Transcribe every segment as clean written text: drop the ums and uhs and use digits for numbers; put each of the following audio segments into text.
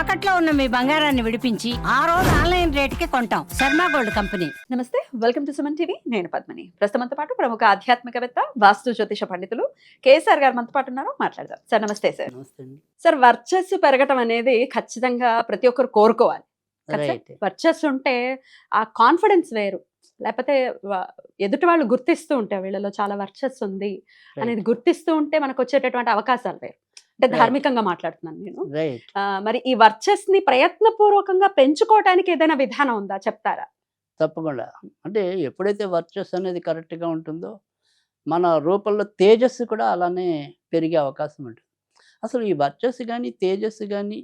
తాకట్లో ఉన్న మీ బంగారాన్ని విడిపించి ఆ రోజు ఆన్లైన్ రేటుకి కొంటాం. Sharma gold company. నమస్తే, వెల్కమ్ టు సుమన్ టీవీ. నేను పద్మిని. ప్రస్తుతంతో పాటు ప్రముఖ ఆధ్యాత్మికవేత్త, వాస్తు జ్యోతిష పండితులు కేఎస్ఆర్ గారు మనతో పాటు ఉన్నారు. మాట్లాడదాం. సార్ నమస్తే. సార్ సార్ వర్చస్సు పెరగటం అనేది ఖచ్చితంగా ప్రతి ఒక్కరు కోరుకోవాలి. వర్చస్సు ఉంటే ఆ కాన్ఫిడెన్స్ వేరు. లేకపోతే ఎదుటి వాళ్ళు గుర్తిస్తూ ఉంటే వీళ్ళలో చాలా వర్చస్సు ఉంది అనేది గుర్తిస్తూ ఉంటే మనకు వచ్చేటటువంటి అవకాశాలు వేరు. అంటే ధార్మికంగా మాట్లాడుతున్నాను నేను. మరి ఈ వర్చస్ ని ప్రయత్నపూర్వకంగా పెంచుకోవడానికి ఏదైనా విధానం ఉందా, చెప్తారా? తప్పకుండా. అంటే ఎప్పుడైతే వర్చస్ అనేది కరెక్ట్గా ఉంటుందో మన రూపంలో తేజస్సు కూడా అలానే పెరిగే అవకాశం ఉంటుంది. అసలు ఈ వర్చస్సు కానీ తేజస్సు కానీ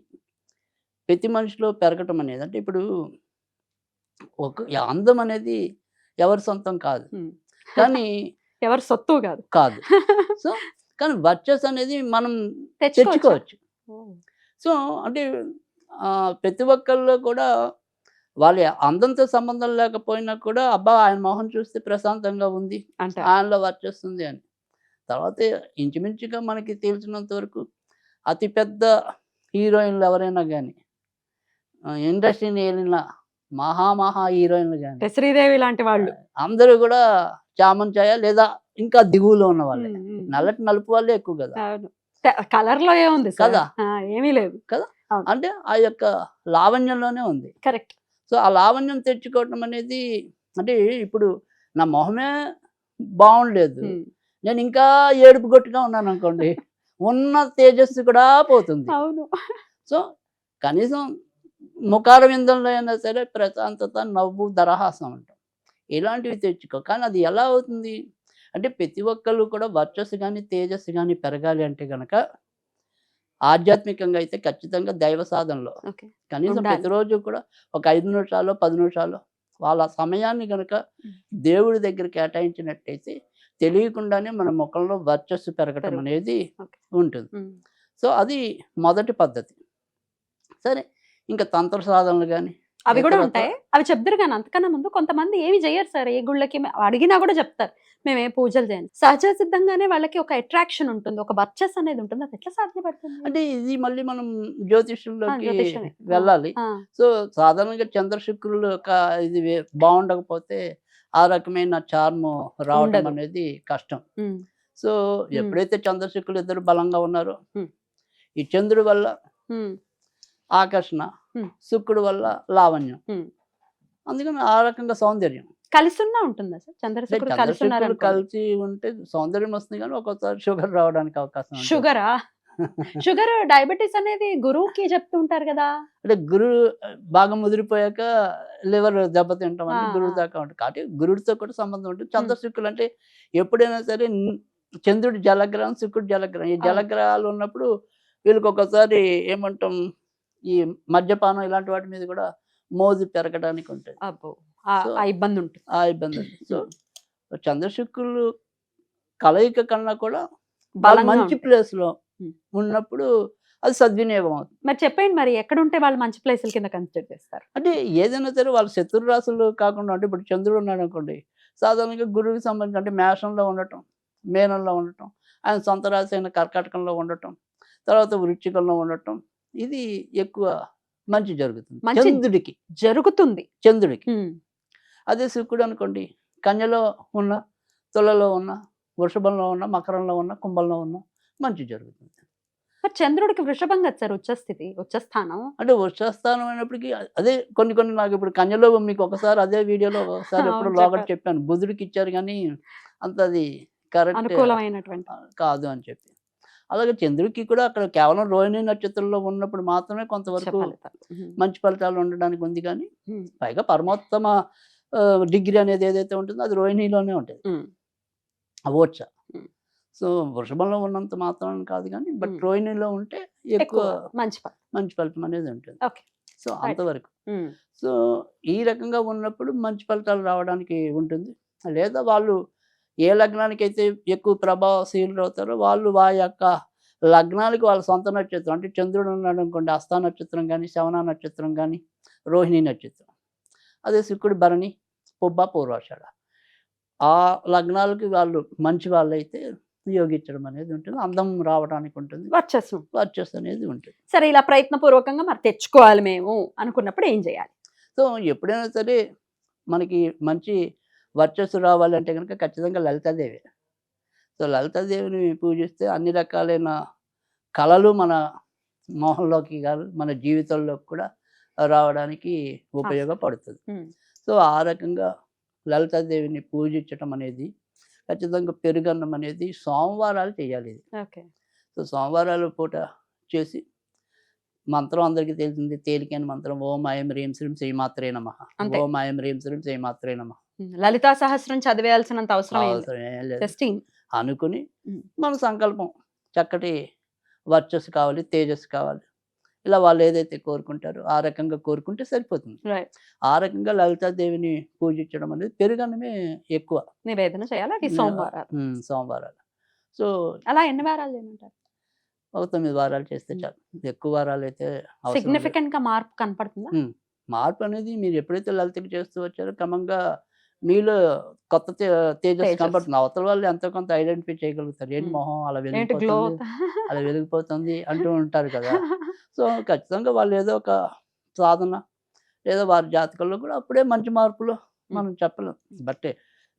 ప్రతి మనిషిలో పెరగటం అనేది, అంటే ఇప్పుడు ఒక అందం అనేది ఎవరి సొంతం కాదు, కానీ ఎవరి సొత్తు కాదు కాదు సో కానీ వర్చస్ అనేది మనం తెచ్చుకోవచ్చు. సో అంటే ప్రతి ఒక్కళ్ళు కూడా వాళ్ళ అందంతో సంబంధం లేకపోయినా కూడా అబ్బా ఆయన మొహం చూస్తే ప్రశాంతంగా ఉంది అంటే ఆయనలో వర్చస్తుంది అని. తర్వాత ఇంచుమించుగా మనకి తెలిసినంత వరకు అతిపెద్ద హీరోయిన్లు ఎవరైనా కానీ, ఇండస్ట్రీని వెళ్ళిన మహా హీరోయిన్లు కానీ, శ్రీదేవి లాంటి వాళ్ళు అందరూ కూడా చామంచాయ లేదా ఇంకా దిగువలో ఉన్న వాళ్ళే. నల్లటి నలుపు వాళ్ళే ఎక్కువ కదా, కలర్ లో ఏముంది కదా, ఏమీ లేదు కదా. అంటే ఆ యొక్క లావణ్యంలోనే ఉంది. కరెక్ట్. సో ఆ లావణ్యం తెచ్చుకోవటం అనేది, అంటే ఇప్పుడు నా మొహమే బాగుండలేదు, నేను ఇంకా ఏడుపు గొట్టుగా ఉన్నాను అనుకోండి, ఉన్న తేజస్సు కూడా పోతుంది. అవును. సో కనీసం ముఖార విందంలో అయినా సరే ప్రశాంతత, నవ్వు, దరహాసం అంటాం, ఇలాంటివి తెచ్చుకో. కానీ అది ఎలా అవుతుంది అంటే ప్రతి ఒక్కళ్ళు కూడా వర్చస్సు కానీ తేజస్సు కానీ పెరగాలి అంటే కనుక ఆధ్యాత్మికంగా అయితే ఖచ్చితంగా దైవ సాధనలో కనీసం ప్రతిరోజు కూడా ఒక 5 నిమిషాలు 10 నిమిషాలు వాళ్ళ సమయాన్ని కనుక దేవుడి దగ్గర కేటాయించినట్టయితే తెలియకుండానే మన ముఖంలో వర్చస్సు పెరగటం అనేది ఉంటుంది. సో అది మొదటి పద్ధతి. సరే, ఇంకా తంత్ర సాధనలు కానీ అవి కూడా ఉంటాయి, అవి చెప్తారు. కానీ అంతకన్నా ముందు కొంతమంది ఏమి చేయరు సార్. ఏ గుళ్ళకి అడిగినా కూడా చెప్తారు మేము ఏ పూజలు చేయను. సహజ సిద్ధంగానే వాళ్ళకి ఒక అట్రాక్షన్ ఉంటుంది, ఒక వర్చస్ అనేది ఉంటుంది. అది ఎట్లా సాధ్యపడుతుంది అంటే ఇది మళ్ళీ మనం జ్యోతిష్యంలోకి వెళ్ళాలి. సో సాధారణంగా చంద్రశుక్రులు ఒక ఇది బాగుండకపోతే ఆ రకమైన చార్ము రావడం అనేది కష్టం. సో ఎప్పుడైతే చంద్రశుక్రులు ఇద్దరు బలంగా ఉన్నారో, ఈ చంద్రుడి వల్ల ఆకర్షణ, శుక్రుడు వల్ల లావణ్యం, అందుకని ఆ రకంగా సౌందర్యం కలిసి ఉన్నా ఉంటుందా సార్? చంద్రశుక్రులు కలిసి ఉంటే సౌందర్యం వస్తుంది, కానీ ఒక్కోసారి షుగర్ రావడానికి అవకాశం. షుగరా? షుగర్ డయాబెటీస్ అనేది గురువుకి చెప్తుంటారు కదా. అంటే గురువు బాగా ముదిరిపోయాక లివర్ దెబ్బతింటాం అని గురువు దాకా ఉంటుంది. కాబట్టి గురుడితో కూడా సంబంధం ఉంటుంది. చంద్రశుక్రులు అంటే ఎప్పుడైనా సరే చంద్రుడి జలగ్రహం, శుక్రుడు జలగ్రహం, ఈ జలగ్రహాలు ఉన్నప్పుడు వీళ్ళకి ఒక్కోసారి ఏమంటాం, ఈ మద్యపానం ఇలాంటి వాటి మీద కూడా మోజు పెరగడానికి ఉంటుంది. ఆ ఇబ్బంది ఉంటుంది. ఆ ఇబ్బంది ఉంటుంది. సో చంద్రశుక్రులు కలయిక కన్నా కూడా మంచి ప్లేస్ లో ఉన్నప్పుడు అది సద్వినియోగం అవుతుంది. మరి చెప్పండి, మరి ఎక్కడ ఉంటే వాళ్ళు మంచి ప్లేసుల కింద కన్సిడర్ చేస్తారు? అంటే ఏదైనా సరే వాళ్ళ శత్రు రాశులు కాకుండా, అంటే ఇప్పుడు చంద్రుడు ఉన్నాడు అనుకోండి, సాధారణంగా గురువుకి సంబంధించి అంటే మేషంలో ఉండటం, మేనంలో ఉండటం, ఆయన సొంత రాశి అయిన కర్కాటకంలో ఉండటం, తర్వాత వృశ్చికంలో ఉండటం, ఇది ఎక్కువ మంచి జరుగుతుంది చంద్రుడికి. చంద్రుడికి. అదే శుక్రుడు అనుకోండి, కన్యలో ఉన్న, తులలో ఉన్న, వృషభంలో ఉన్న, మకరంలో ఉన్న, కుంభంలో ఉన్న మంచి జరుగుతుంది. చంద్రుడికి వృషభం కదా సార్ ఉచ్చస్థితి, ఉచ్చస్థానం. అంటే ఉచ్చస్థానం అయినప్పటికీ అదే కొన్ని నాకు ఇప్పుడు కన్యలో మీకు ఒకసారి అదే వీడియోలో ఒకసారి ఎప్పుడు లోగట్ చెప్పాను, బుధుడికి ఇచ్చారు కానీ అంత అది కరెక్ట్ అనుకూలమైనటువంటి కాదు అని చెప్పి. అలాగే చంద్రుడికి కూడా అక్కడ కేవలం రోహిణి నక్షత్రంలో ఉన్నప్పుడు మాత్రమే కొంతవరకు మంచి ఫలితాలు ఉండడానికి ఉంది. కానీ పైగా పరమోత్తమ డిగ్రీ అనేది ఏదైతే ఉంటుందో అది రోహిణిలోనే ఉంటుంది, ఓట్స. సో వృషభంలో ఉన్నంత మాత్రం కాదు కానీ, బట్ రోహిణిలో ఉంటే ఎక్కువ మంచి ఫలితం అనేది ఉంటుంది. సో అంతవరకు. సో ఈ రకంగా ఉన్నప్పుడు మంచి ఫలితాలు రావడానికి ఉంటుంది. లేదా వాళ్ళు ఏ లగ్నానికి అయితే ఎక్కువ ప్రభావశీలు అవుతారో వాళ్ళు ఆ యొక్క లగ్నానికి వాళ్ళ సొంత నక్షత్రం, అంటే చంద్రుడు ఉన్నాడు అనుకోండి, హస్త నక్షత్రం కానీ, శ్రవణ నక్షత్రం కానీ, రోహిణి నక్షత్రం, అదే శుక్రుడు భరణి, పుబ్బ, పూర్వాషాఢ, ఆ లగ్నాలకి వాళ్ళు మంచి వాళ్ళు అయితే యోగించడం అనేది ఉంటుంది, అందం రావడానికి ఉంటుంది, వర్చస్సు. వర్చస్సు అనేది ఉంటుంది. సరే ఇలా ప్రయత్నపూర్వకంగా మరి తెచ్చుకోవాలి మేము అనుకున్నప్పుడు ఏం చేయాలి? సో ఎప్పుడైనా సరే మనకి మంచి వర్చస్సు రావాలంటే కనుక ఖచ్చితంగా లలితాదేవి. సో లలితాదేవిని పూజిస్తే అన్ని రకాలైన కళలు మన మొహంలోకి కాదు మన జీవితంలోకి కూడా రావడానికి ఉపయోగపడుతుంది. సో ఆ రకంగా లలితాదేవిని పూజించటం అనేది ఖచ్చితంగా పెరుగన్నం అనేది సోమవారాలు చేయాలి ఇది. ఓకే. సో సోమవారాల పూట చేసి మంత్రం అందరికీ తెలిసింది, తేలికైన మంత్రం ఓం ఐం హ్రీం శ్రీం శ్రీమాత్రే నమః, అంతే. ఓం ఐం హ్రీం శ్రీం శ్రీమాత్రే నమః లలితా సహస్రం చదివేయాల్సినంత అవసరం అవసరం ఏం లేదు. టెస్టింగ్. అనుకుని ఉమ్. మన సంకల్పం చక్కటి వర్చస్సు కావాలి, తేజస్సు కావాలి, ఇలా వాళ్ళు ఏదైతే కోరుకుంటారో ఆ రకంగా కోరుకుంటే సరిపోతుంది. రైట్. ఆ రకంగా లలితాదేవిని పూజించడం అనేది పెరుగన్నమే ఎక్కువ నివేదన చేయాలి, అది సోమవారాలు. సోమవారాలు. సో అలా ఎన్ని వారాలు చేయమంటారు? ఒక 9 వారాలు చేస్తే చాలు. ఎక్కువ వారాలు అయితే అవసరం లేదు. సిగ్నిఫికెంట్ గా మార్పు కనపడుతుందా? మార్పు అనేది మీరు ఎప్పుడైతే లలితకి చేస్తూ వచ్చారో క్రమంగా మీలో కొత్త తేజస్సు తేజస్సు. కనపడుతుంది. అవతల వాళ్ళు ఎంతో కొంత ఐడెంటిఫై చేయగలుగుతారు. ఏంటి మొహం అలా ఏంటి గ్లో? వెలిగిపోతుంది, అలా వెలిగిపోతుంది అంటూ ఉంటారు కదా. సో ఖచ్చితంగా వాళ్ళు ఏదో ఒక సాధన లేదా వారి జాతకంలో కూడా అప్పుడే మంచి మార్పులు మనం చెప్పలేం. బట్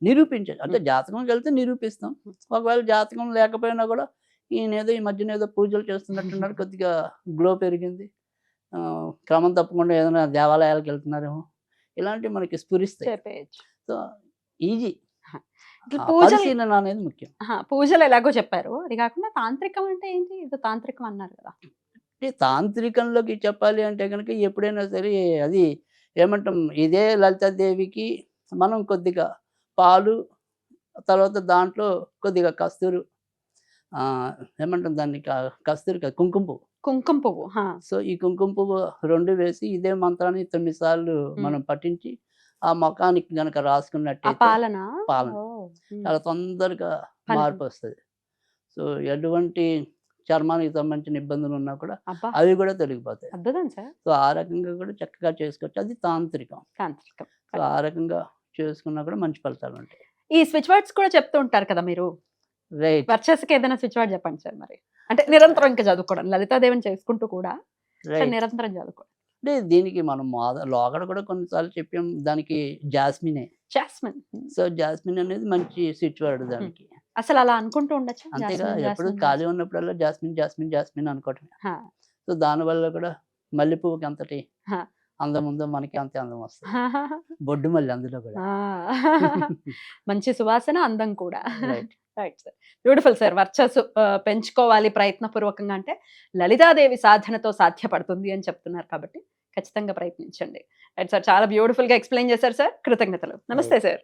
నిరూపించాలి అంటే జాతకంకి వెళ్తే నిరూపిస్తాం. ఒకవేళ జాతకం లేకపోయినా కూడా ఈయన ఏదో ఈ మధ్యన ఏదో పూజలు చేస్తున్నట్టున్నారు, కొద్దిగా గ్లో పెరిగింది, క్రమం తప్పకుండా ఏదైనా దేవాలయాలకు వెళ్తున్నారేమో, ఇలాంటివి మనకి స్ఫురిస్తాయి. చెప్పేయచ్చు. సో ఈజీ ఇట్లా పూజలు పరిశీలన అనేది ముఖ్యం. పూజలు ఎలాగో చెప్పారు, అది కాకుండా తాంత్రికం అంటే ఏంటి? ఇది తాంత్రికం అన్నారు కదా. అంటే తాంత్రికంలోకి చెప్పాలి అంటే కనుక ఎప్పుడైనా సరే అది ఏమంటాం, ఇదే లలితాదేవికి మనం కొద్దిగా పాలు, తర్వాత దాంట్లో కొద్దిగా కస్తూరు, ఏమంటాం దాన్ని, కస్తూరి కాదు, కుంకుమ పువ్వు. కుంకుమ పువ్వు. సో ఈ కుంకుమ పువ్వు 2 వేసి ఇదే మంత్రాన్ని 9 సార్లు మనం పఠించి ఆ ముఖానికి గనక ఆ రాసుకున్నట్టయితే పాలన. పాలన ఓ, చాలా తొందరగా ఫలితం. మార్పు వస్తుంది. సో ఎటువంటి చర్మానికి సంబంధించిన ఇబ్బందులు ఉన్నా కూడా అబ్బా, అవి కూడా తొలగిపోతాయి. అద్భుతం సార్. సో ఆ రకంగా కూడా చక్కగా చేసుకోవచ్చు. అది తాంత్రికం. తాంత్రికం. సో ఆ రకంగా చేసుకున్నా కూడా మంచి ఫలితాలు ఉంటాయి. ఈ స్విచ్ వర్డ్స్ కూడా చెప్తూ ఉంటారు కదా మీరు, రైట్. వర్చస్కి ఏదైనా స్విచ్ వర్డ్ చెప్పండి సార్. మరి అంటే నిరంతరం ఇంకా చదువుకోవడం, లలితాదేవిని చేసుకుంటూ కూడా రైట్. నిరంతరం చదువుకోవడం. అంటే దీనికి మనం లోగడ కూడా కొన్నిసార్లు చెప్పాం, దానికి జాస్మినే. జాస్మిన్. సో జాస్మిన్ అనేది మంచి స్విచ్ వర్డ్ దానికి. అసలు అలా అనుకుంటూ ఉండొచ్చు. అంతేగా, ఎప్పుడు ఖాళీ ఉన్నప్పుడల్లా జాస్మిన్ జాస్మిన్ జాస్మిన్ అనుకోవటమే. సో దానివల్ల కూడా మల్లె పువ్వుకి అంతటి హా. అందం ఉందో మనకి అంతే అందం వస్తుంది. బొడ్డు మళ్ళీ అందులో కూడా. మంచి సువాసన, అందం కూడా. Right. Right sir, beautiful sir. వర్చస్సు పెంచుకోవాలి ప్రయత్నపూర్వకంగా అంటే లలితాదేవి సాధనతో సాధ్యపడుతుంది అని చెప్తున్నారు కాబట్టి ఖచ్చితంగా ప్రయత్నించండి. రైట్ సార్, చాలా బ్యూటిఫుల్ గా ఎక్స్ప్లెయిన్ చేశారు సార్. కృతజ్ఞతలు. నమస్తే సార్.